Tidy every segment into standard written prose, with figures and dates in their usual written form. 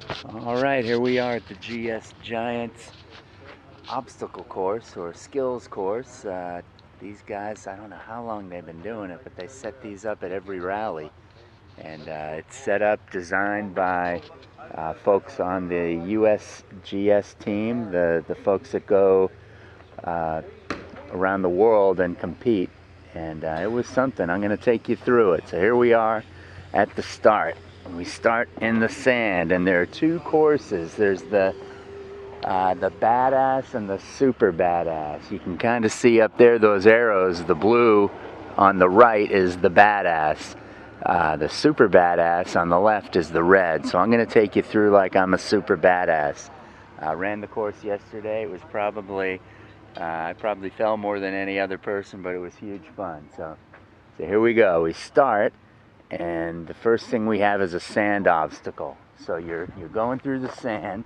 All right, here we are at the GS Giants obstacle course or skills course. These guys, I don't know how long they've been doing it, but they set these up at every rally. And it's set up, designed by folks on the USGS team, the folks that go around the world and compete. And it was something. I'm going to take you through it. So here we are at the start. We start in the sand, and there are two courses. There's the badass and the super badass. You can kind of see up there those arrows. The blue on the right is the badass. The super badass on the left is the red. So I'm going to take you through like I'm a super badass. I ran the course yesterday. It was I probably fell more than any other person, but it was huge fun. So here we go. We start, and the first thing we have is a sand obstacle. So you're going through the sand,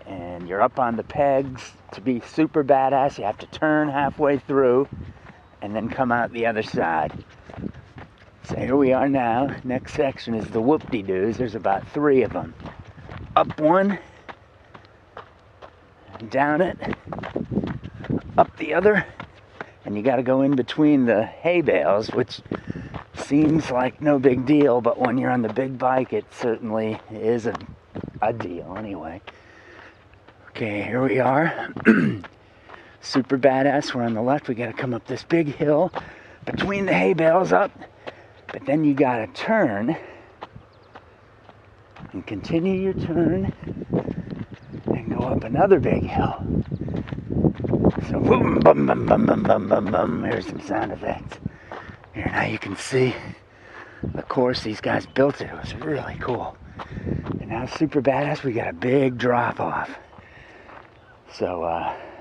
and you're up on the pegs. To be super badass, you have to turn halfway through and then come out the other side. So here we are now. Next section is the whoop-de-doos. There's about 3 of them. Up one, down it, up the other, and you got to go in between the hay bales, which seems like no big deal, but when you're on the big bike, it certainly is a deal anyway. Okay, here we are. Super badass. We're on the left. We got to come up this big hill between the hay bales up, but then you got to turn and continue your turn and go up another big hill. So boom, bum, bum, bum, bum, bum, bum, bum. Here's some sound effects. Here, now you can see the course. These guys built it. It was really cool. And now super badass, we got a big drop off. So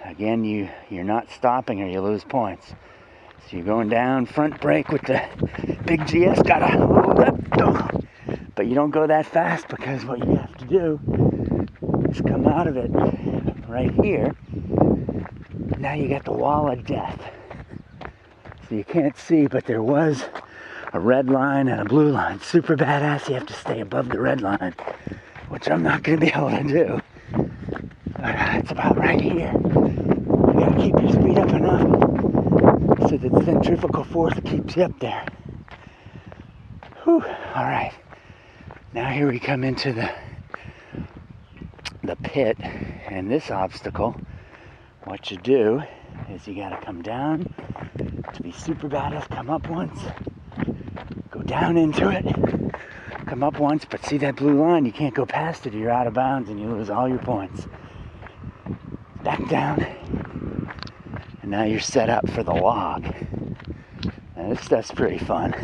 again, you're not stopping or you lose points. So you're going down, front brake with the big GS, gotta but you don't go that fast, because what you have to do is come out of it right here. Now you got the wall of death. So you can't see, but there was a red line and a blue line. Super badass, you have to stay above the red line, which I'm not going to be able to do. But it's about right here. You got to keep your speed up enough so that the centrifugal force keeps you up there. Whew. All right. Now here we come into the pit, and this obstacle, what you do is you got to come down. To be super badass, come up once, go down into it, come up once, but see that blue line, you can't go past it or you're out of bounds and you lose all your points. Back down, and now you're set up for the log. Now this stuff's pretty fun.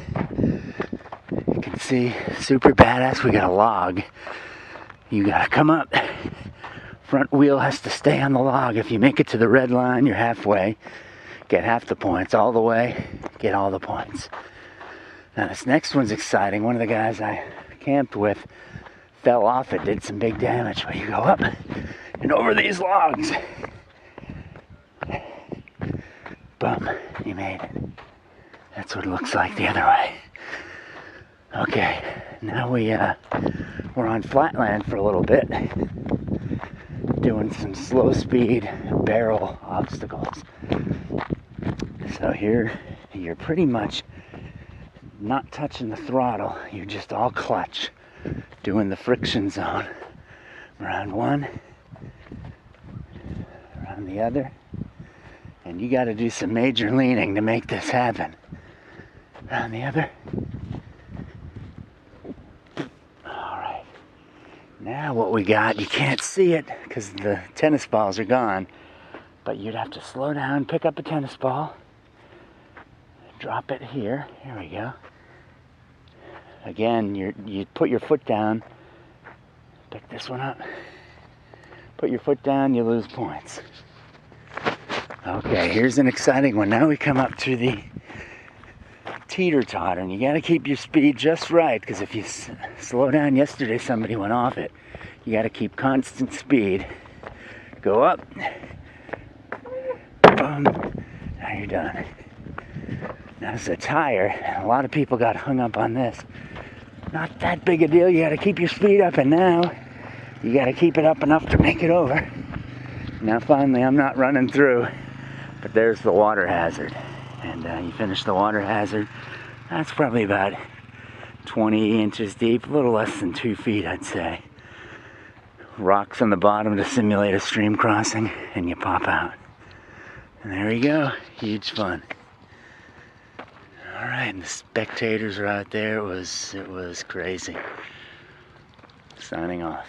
You can see, super badass, we got a log. You gotta come up. Front wheel has to stay on the log. If you make it to the red line, you're halfway. Get half the points. All the way, get all the points. Now this next one's exciting. One of the guys I camped with fell off it, did some big damage. But you go up and over these logs. Boom, you made it. That's what it looks like the other way. Okay, now we're on flatland for a little bit, doing some slow speed barrel obstacles. So here, you're pretty much not touching the throttle, you're just all clutch, doing the friction zone. Around one, around the other, and you got to do some major leaning to make this happen. Around the other. Alright, now what we got, you can't see it because the tennis balls are gone, but you'd have to slow down, pick up a tennis ball, drop it here. Here we go. Again, you put your foot down, pick this one up, put your foot down, you lose points. Okay, here's an exciting one. Now we come up to the teeter-totter, and you got to keep your speed just right, because if you slow down, yesterday somebody went off it. You got to keep constant speed. Go up, boom, now you're done. Now it's a tire, and a lot of people got hung up on this. Not that big a deal, you got to keep your speed up, and now you gotta keep it up enough to make it over. Now finally I'm not running through, but there's the water hazard. And you finish the water hazard, that's probably about 20 inches deep, a little less than 2 feet I'd say. Rocks on the bottom to simulate a stream crossing, and you pop out. And there you go, huge fun. Alright, and the spectators are out there, it was crazy. Signing off.